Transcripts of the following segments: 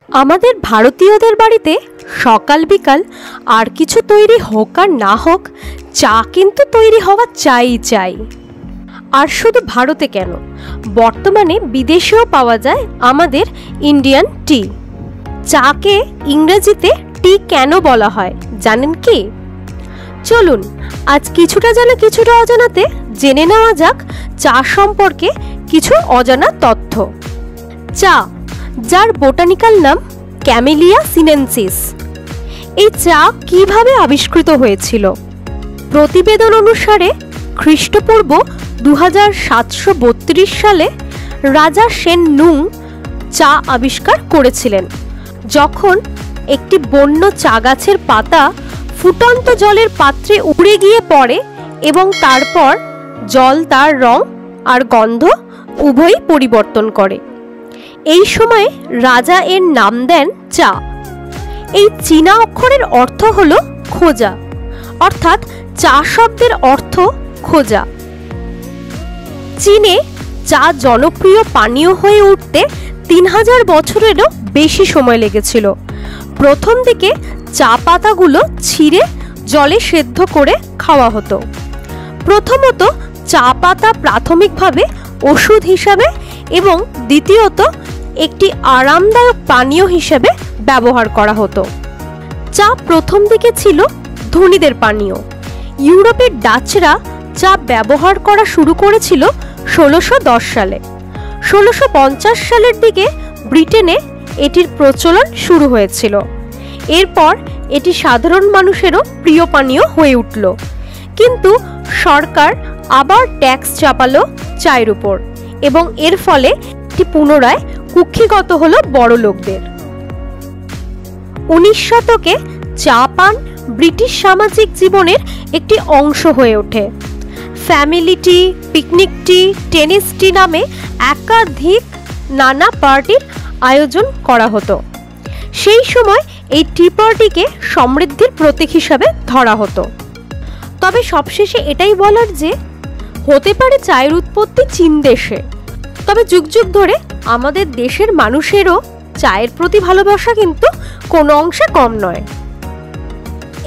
আমাদের ভারতীয়দের বাড়িতে সকাল বিকাল আর কিছু তৈরি হোক আর না হোক, চা কিন্তু তৈরি হওয়া চাই। আর শুধু ভারতে কেন, বর্তমানে বিদেশেও পাওয়া যায় আমাদের ইন্ডিয়ান টি। চাকে ইংরেজিতে টি কেন বলা হয় জানেন কি? চলুন আজ কিছুটা জানা কিছুটা অজানাতে জেনে নেওয়া যাক চা সম্পর্কে কিছু অজানা তথ্য। চা, যার বোটানিক্যাল নাম ক্যামেলিয়া সিনেনসিস। এই চা কিভাবে আবিষ্কৃত হয়েছিল? প্রতিবেদন অনুসারে খ্রিস্টপূর্ব 2732 সালে রাজা সেন নুং চা আবিষ্কার করেছিলেন, যখন একটি বন্য চা গাছের পাতা ফুটন্ত জলের পাত্রে উড়ে গিয়ে পড়ে এবং তারপর জল তার রং আর গন্ধ উভয়ই পরিবর্তন করে। এই সময়ে রাজা এর নাম দেন চা। এই চীনা অক্ষরের অর্থ হলো খোঁজা, অর্থাৎ চা শব্দের অর্থ খোঁজা। চীনে চা জনপ্রিয় পানীয় হয়ে উঠতে 3000 বছরেরও বেশি সময় লেগেছিল। প্রথম দিকে চা পাতাগুলো ছিঁড়ে জলে সেদ্ধ করে খাওয়া হতো। প্রথমত চা পাতা প্রাথমিকভাবে ওষুধ হিসাবে এবং দ্বিতীয়ত একটি আরামদায়ক পানীয় হিসেবে ব্যবহার করা হতো। চা প্রথম দিকে ছিল ধনীদের পানীয়। ইউরোপের ডাচরা চা ব্যবহার করা শুরু করেছিল 1610 সালে। 1650 সালের দিকে ব্রিটেনে এটির প্রচলন শুরু হয়েছিল। এরপর এটি সাধারণ মানুষেরও প্রিয় পানীয় হয়ে উঠল, কিন্তু সরকার আবার ট্যাক্স চাপালো চায়ের উপর এবং এর ফলে এটি পুনরায় কুক্ষিগত হলো বড় লোকদের। 19 শতকে চা পান ব্রিটিশ সামাজিক জীবনের একটি অংশ হয়ে ওঠে। ফ্যামিলি টি, পিকনিক টি, টেনিস টি নামে একাধিক নানা পার্টির আয়োজন করা হতো। সেই সময় এই টি পার্টিকে সমৃদ্ধির প্রতীক হিসাবে ধরা হতো। তবে সবশেষে এটাই বলার যে হতে পারে চায়ের উৎপত্তি চীন দেশে, তবে যুগ যুগ ধরে আমাদের দেশের মানুষেরও চায়ের প্রতি ভালোবাসা কিন্তু কোনো অংশে কম নয়।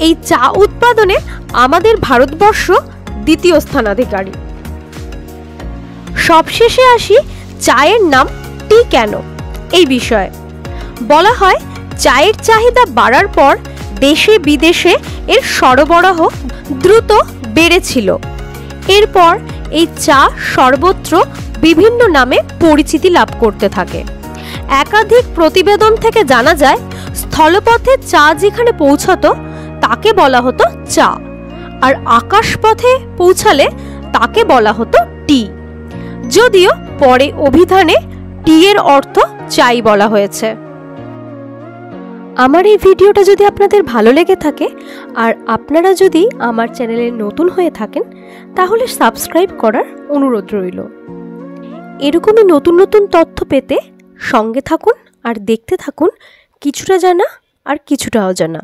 এই চা উৎপাদনে আমাদের ভারতবর্ষ দ্বিতীয় স্থানাধিকারী। সবশেষে আসি চায়ের নাম টি কেন এই বিষয়ে। বলা হয় চায়ের চাহিদা বাড়ার পর দেশে বিদেশে এর সরবরাহ দ্রুত বেড়েছিল। এরপর এই চা সর্বত্র বিভিন্ন নামে পরিচিতি লাভ করতে থাকে। একাধিক প্রতিবেদন থেকে জানা যায় স্থলপথে চা যেখানে পৌঁছাতো তাকে বলা হতো চা, আর আকাশপথে পৌঁছালে তাকে বলা হতো টি, যদিও পরে অভিধানে টি এর অর্থ চাই বলা হয়েছে। আমার এই ভিডিওটা যদি আপনাদের ভালো লেগে থাকে আর আপনারা যদি আমার চ্যানেলে নতুন হয়ে থাকেন তাহলে সাবস্ক্রাইব করার অনুরোধ রইল। এরকমই নতুন নতুন তথ্য পেতে সঙ্গে থাকুন আর দেখতে থাকুন কিছুটা জানা আর কিছুটা অজানা।